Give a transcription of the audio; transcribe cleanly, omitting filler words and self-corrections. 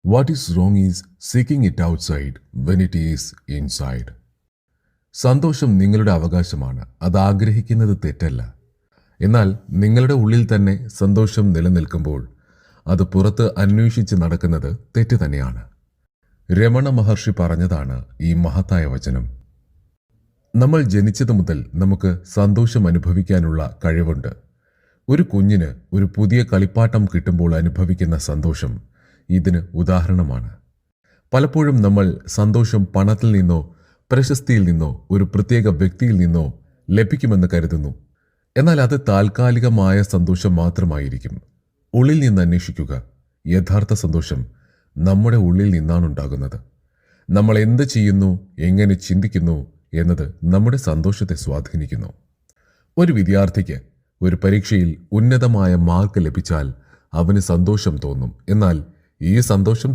What is wrong is seeking it outside when it is inside. സന്തോഷം നിങ്ങളുടെ അവകാശമാണ്. അത് ആഗ്രഹിക്കുന്നത് തെറ്റല്ല. എന്നാൽ നിങ്ങളുടെ ഉള്ളിൽ തന്നെ സന്തോഷം നിലനിൽക്കുമ്പോൾ അത് പുറത്ത് അന്വേഷിച്ച് നടക്കുന്നത് തെറ്റ് തന്നെയാണ്. രമണ മഹർഷി പറഞ്ഞതാണ് ഈ മഹത്തായ വചനം. നമ്മൾ ജനിച്ചതു മുതൽ നമുക്ക് സന്തോഷം അനുഭവിക്കാനുള്ള കഴിവുണ്ട്. ഒരു കുഞ്ഞിന് ഒരു പുതിയ കളിപ്പാട്ടം കിട്ടുമ്പോൾ അനുഭവിക്കുന്ന സന്തോഷം ഇതിന് ഉദാഹരണമാണ്. പലപ്പോഴും നമ്മൾ സന്തോഷം പണത്തിൽ നിന്നോ പ്രശസ്തിയിൽ നിന്നോ ഒരു പ്രത്യേക വ്യക്തിയിൽ നിന്നോ ലഭിക്കുമെന്ന് കരുതുന്നു. എന്നാൽ അത് താൽക്കാലികമായ സന്തോഷം മാത്രമായിരിക്കും. ഉള്ളിൽ നിന്ന് അന്വേഷിക്കുക. യഥാർത്ഥ സന്തോഷം നമ്മുടെ ഉള്ളിൽ നിന്നാണുണ്ടാകുന്നത്. നമ്മൾ എന്ത് ചെയ്യുന്നു, എങ്ങനെ ചിന്തിക്കുന്നു എന്നത് നമ്മുടെ സന്തോഷത്തെ സ്വാധീനിക്കുന്നു. ഒരു വിദ്യാർത്ഥിക്ക് ഒരു പരീക്ഷയിൽ ഉന്നതമായ മാർക്ക് ലഭിച്ചാൽ അവന് സന്തോഷം തോന്നും. എന്നാൽ ഈ സന്തോഷം